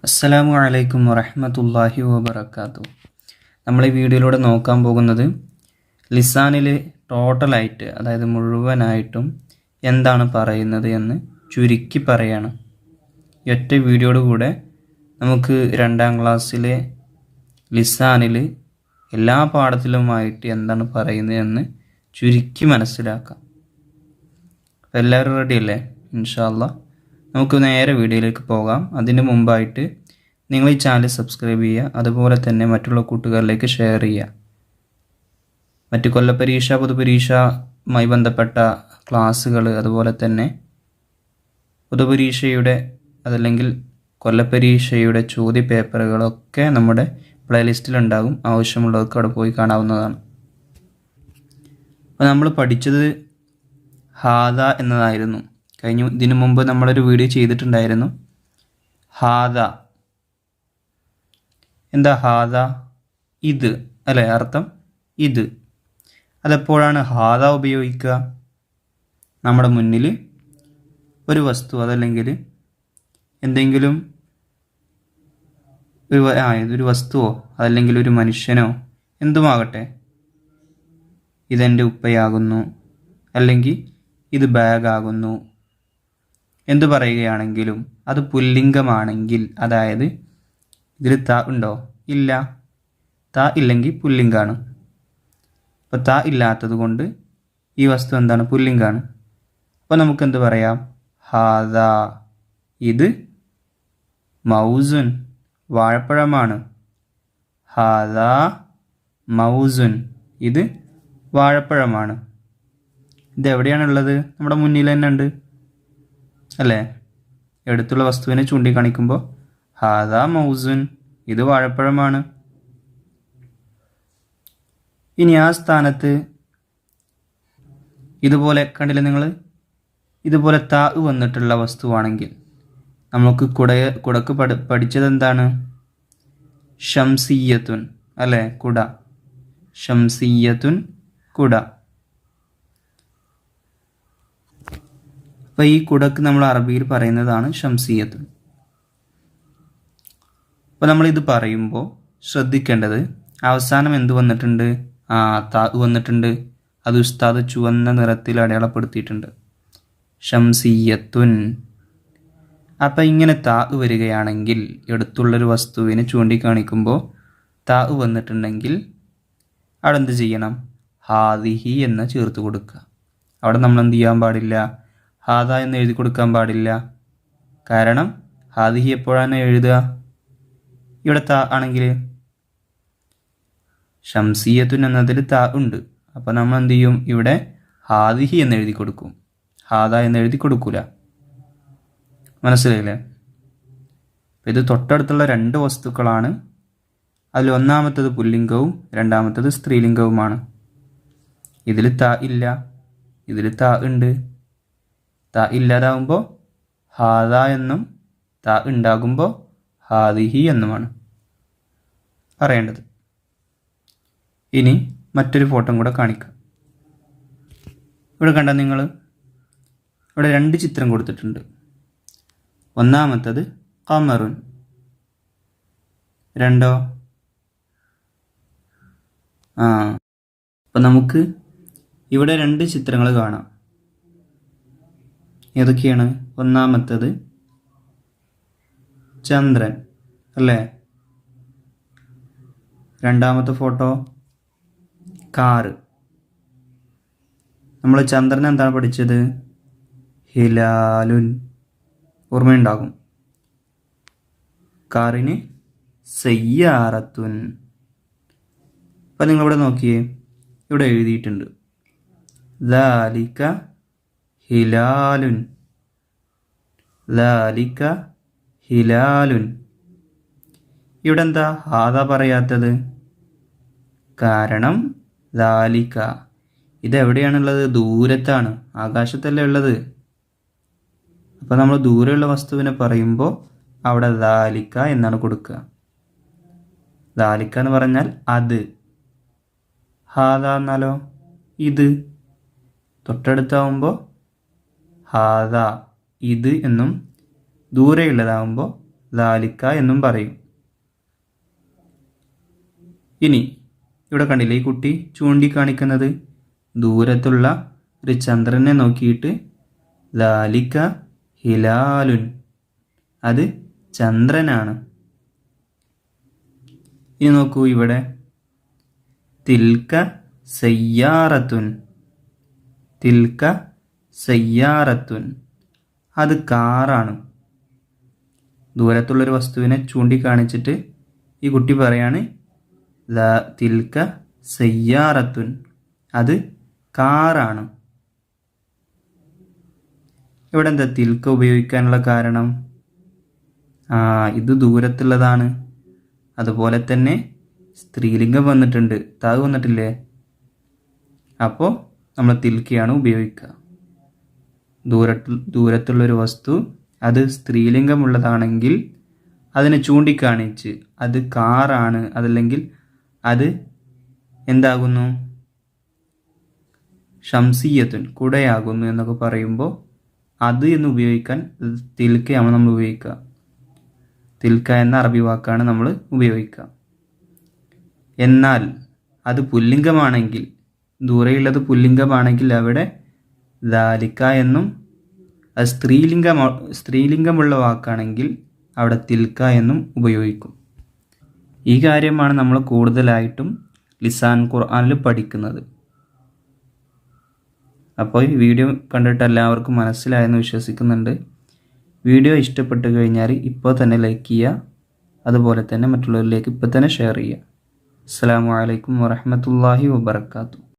അസ്സലാമു അലൈക്കും വറഹ്മത്തുള്ളാഹി വബറകാതുഹു. നമ്മൾ ഈ വീഡിയോയിലൂടെ നോക്കാൻ പോകുന്നത് ലിസാനിൽ ടോട്ടലായിട്ട്, അതായത് മുഴുവനായിട്ടും എന്താണ് പറയുന്നത് എന്ന് ചുരുക്കി പറയാണ്. ഈ ഒറ്റ വീഡിയോയുടെ കൂടെ നമുക്ക് 2ാം ക്ലാസ്സിലെ ലിസാനിൽ എല്ലാ പാഠത്തിലുമായിട്ട് എന്താണ് പറയുന്നത് എന്ന് ചുരുക്കി മനസ്സിലാക്കാം. എല്ലാവരും റെഡിയല്ലേ? ഇൻഷാ അല്ലാഹ് നമുക്ക് നേരെ വീഡിയോയിലേക്ക് പോകാം. അതിന് മുമ്പായിട്ട് നിങ്ങൾ ഈ ചാനൽ സബ്സ്ക്രൈബ് ചെയ്യുക, അതുപോലെ മറ്റുള്ള കൂട്ടുകാരിലേക്ക് ഷെയർ ചെയ്യുക. മറ്റ് കൊല്ലപ്പരീക്ഷ, പൊതുപരീക്ഷയുമായി ബന്ധപ്പെട്ട ക്ലാസ്സുകൾ, അതുപോലെ തന്നെ പൊതുപരീക്ഷയുടെ അതല്ലെങ്കിൽ കൊല്ലപ്പരീക്ഷയുടെ ചോദ്യ പേപ്പറുകളൊക്കെ നമ്മുടെ പ്ലേലിസ്റ്റിലുണ്ടാകും. ആവശ്യമുള്ളവർക്ക് അവിടെ പോയി കാണാവുന്നതാണ്. അപ്പോൾ നമ്മൾ പഠിച്ചത് ഹാദ എന്നതായിരുന്നു. ഇതിനു മുമ്പ് നമ്മളൊരു വീഡിയോ ചെയ്തിട്ടുണ്ടായിരുന്നു. ഹാദ എന്താ? ഹാദ ഇത് അല്ലേ? അർത്ഥം ഇത്. അതെപ്പോഴാണ് ഹാദ ഉപയോഗിക്കുക? നമ്മുടെ മുന്നിൽ ഒരു വസ്തു, അതല്ലെങ്കിൽ എന്തെങ്കിലും ഇതൊരു വസ്തുവോ അതല്ലെങ്കിൽ ഒരു മനുഷ്യനോ എന്തുമാകട്ടെ, ഇതെൻ്റെ ഉപ്പയാകുന്നു, അല്ലെങ്കിൽ ഇത് ബാഗാകുന്നു എന്തു പറയുകയാണെങ്കിലും അത് പുല്ലിംഗമാണെങ്കിൽ, അതായത് ഇതിൽ ത ഉണ്ടോ? ഇല്ല. ത ഇല്ലെങ്കിൽ പുല്ലിംഗാണ്. അപ്പോൾ ത ഇല്ലാത്തത് കൊണ്ട് ഈ വസ്തു എന്താണ്? പുല്ലിംഗാണ്. അപ്പോൾ നമുക്ക് എന്ത് പറയാം? ഹാദ ഇത് മൗസുൻ വാഴപ്പഴമാണ്. ഹാദ മൗസുൻ ഇത് വാഴപ്പഴമാണ്. ഇതെവിടെയാണുള്ളത്? നമ്മുടെ മുന്നിൽ തന്നെ ഉണ്ട് അല്ലേ? എടുത്തുള്ള വസ്തുവിനെ ചൂണ്ടിക്കാണിക്കുമ്പോൾ ഹാദ മൗസുൻ ഇത് വാഴപ്പഴമാണ്. ഇനി ആ സ്ഥാനത്ത് ഇതുപോലെ കണ്ടില്ലേ നിങ്ങൾ? ഇതുപോലെ താ വന്നിട്ടുള്ള വസ്തുവാണെങ്കിൽ നമുക്ക് കുടക്ക് പഠിച്ചത് എന്താണ്? ഷംസിയ്യത്തുൻ അല്ലേ? കുട. ഷംസിയ്യത്തുൻ കുട. അപ്പോൾ ഈ കുടക്ക് നമ്മൾ അറബിയിൽ പറയുന്നതാണ് ഷംസിയ്യത്തുൻ. അപ്പോൾ നമ്മളിത് പറയുമ്പോൾ ശ്രദ്ധിക്കേണ്ടത് അവസാനം എന്ത് വന്നിട്ടുണ്ട്? താ വന്നിട്ടുണ്ട്. അത് ഉസ്താദ് ചുവന്ന നിറത്തിൽ അടയാളപ്പെടുത്തിയിട്ടുണ്ട്. ഷംസിയ്യത്തുൻ. അപ്പം ഇങ്ങനെ താ വരികയാണെങ്കിൽ, എടുത്തുള്ളൊരു വസ്തുവിനെ ചൂണ്ടിക്കാണിക്കുമ്പോൾ താ വന്നിട്ടുണ്ടെങ്കിൽ അവിടെ എന്ത് ചെയ്യണം? ഹാദിഹി എന്ന് ചേർത്ത് കൊടുക്കുക. അവിടെ നമ്മൾ എന്ത് ചെയ്യാൻ പാടില്ല? ഹാദ എന്ന് എഴുതി കൊടുക്കാൻ പാടില്ല. കാരണം ഹാദിഹി എപ്പോഴാണ് എഴുതുക? ഇവിടെ താ ആണെങ്കിൽ ഷംസിയത്തുൻ എന്നതിൽ താ ഉണ്ട്. അപ്പോൾ നമ്മൾ എന്ത് ചെയ്യും? ഇവിടെ ഹാദിഹി എന്ന് എഴുതി കൊടുക്കും. ഹാദ എന്ന് എഴുതി കൊടുക്കൂല. മനസ്സിലായില്ലേ? ഇത് തൊട്ടടുത്തുള്ള 2 വസ്തുക്കളാണ്. അതിൽ ഒന്നാമത്തത് പുല്ലിംഗവും രണ്ടാമത്തത് സ്ത്രീലിംഗവുമാണ്. ഇതിൽ താ ഇല്ല, ഇതിൽ താ ഉണ്ട്. ത ഇല്ലാതാവുമ്പോൾ ഹാദ എന്നും ത ഉണ്ടാകുമ്പോൾ ഹാദിഹി എന്നുമാണ് പറയേണ്ടത്. ഇനി മറ്റൊരു ഫോട്ടോ കൂടെ കാണിക്കാം. ഇവിടെ കണ്ട നിങ്ങൾ, ഇവിടെ 2 ചിത്രം കൊടുത്തിട്ടുണ്ട്. ഒന്നാമത്തത് ഖമറുൻ, രണ്ടോ അപ്പം നമുക്ക് ഇവിടെ 2 ചിത്രങ്ങൾ കാണാം. ഏതൊക്കെയാണ്? ഒന്നാമത്തത് ചന്ദ്രൻ അല്ലേ? രണ്ടാമത്തെ ഫോട്ടോ കാറ്. നമ്മൾ ചന്ദ്രൻ എന്താണ് പഠിച്ചത്? ഹിലാലുൻ. ഓർമ്മയുണ്ടാകും. കാറിന് സയ്യാറത്തുൻ. അപ്പം നിങ്ങളിവിടെ നോക്കിയേ, ഇവിടെ എഴുതിയിട്ടുണ്ട് ദാലിക ഹിലാലുൻ. ദാലിക ഹിലാലുൻ. ഇവിടെ എന്താ ഹാദ പറയാത്തത്? കാരണം ദാലിക ഇതെവിടെയാണുള്ളത്? ദൂരത്താണ്, ആകാശത്തല്ലേ ഉള്ളത്. അപ്പോൾ നമ്മൾ ദൂരെയുള്ള വസ്തുവിനെ പറയുമ്പോൾ അവിടെ ദാലിക എന്നാണ് കൊടുക്കുക. ദാലിക എന്ന് പറഞ്ഞാൽ അത്. ഹാദ എന്നാലോ? ഇത്. തൊട്ടടുത്താവുമ്പോൾ ഹാദ ഇത് എന്നും, ദൂരെയുള്ളതാവുമ്പോൾ ദാലിക്ക എന്നും പറയും. ഇനി ഇവിടെ കണ്ടില്ലേ ഈ കുട്ടി ചൂണ്ടിക്കാണിക്കുന്നത് ദൂരത്തുള്ള ഒരു ചന്ദ്രനെ നോക്കിയിട്ട് ദാലിക്ക ഹിലാലുൻ, അത് ചന്ദ്രനാണ്. ഇനി നോക്കൂ ഇവിടെ തിൽക്ക സയ്യാറത്തുൻ, തിൽക്ക സയ്യാറത്തുൻ, അത് കാറാണ്. ദൂരത്തുള്ളൊരു വസ്തുവിനെ ചൂണ്ടിക്കാണിച്ചിട്ട് ഈ കുട്ടി പറയാണ് തിൽക്ക സയ്യാറത്തുൻ, അത് കാറാണ്. ഇവിടെ എന്താ തിൽക്ക ഉപയോഗിക്കാനുള്ള കാരണം? ഇത് ദൂരത്തുള്ളതാണ്. അതുപോലെ തന്നെ സ്ത്രീലിംഗം വന്നിട്ടുണ്ട്, താവ് വന്നിട്ടില്ലേ? അപ്പോൾ നമ്മൾ തിൽക്കയാണ് ഉപയോഗിക്കുക. ദൂരത്തുള്ളൊരു വസ്തു അത് സ്ത്രീലിംഗമുള്ളതാണെങ്കിൽ അതിനെ ചൂണ്ടിക്കാണിച്ച് അത് കാറാണ്, അതല്ലെങ്കിൽ അത് എന്താകുന്നു, ഷംസിയത്തുൻ, കുടയാകുന്നു എന്നൊക്കെ പറയുമ്പോൾ അത് എന്ന് ഉപയോഗിക്കാൻ തിൽക്കയാണ് നമ്മൾ ഉപയോഗിക്കുക. തിൽക്ക എന്ന അറബി വാക്കാണ് നമ്മൾ ഉപയോഗിക്കുക. എന്നാൽ അത് പുല്ലിംഗമാണെങ്കിൽ, ദൂരെയുള്ളത് പുല്ലിംഗമാണെങ്കിൽ അവിടെ ദാലിക്ക എന്നും, അത് സ്ത്രീലിംഗമുള്ള വാക്കാണെങ്കിൽ അവിടെ തിൽക്ക എന്നും ഉപയോഗിക്കും. ഈ കാര്യമാണ് നമ്മൾ കൂടുതലായിട്ടും ലിസാൻ ഖുർആനിൽ പഠിക്കുന്നത്. അപ്പോൾ ഈ വീഡിയോ കണ്ടിട്ട് എല്ലാവർക്കും മനസ്സിലായെന്ന് വിശ്വസിക്കുന്നുണ്ട്. വീഡിയോ ഇഷ്ടപ്പെട്ടു കഴിഞ്ഞാൽ ഇപ്പോൾ തന്നെ ലൈക്ക് ചെയ്യുക, അതുപോലെ തന്നെ മറ്റുള്ളവരിലേക്ക് ഇപ്പോൾ തന്നെ ഷെയർ ചെയ്യുക. അസ്സലാമു അലൈക്കും വറഹ്മത്തുള്ളാഹി വബറകാതുഹു.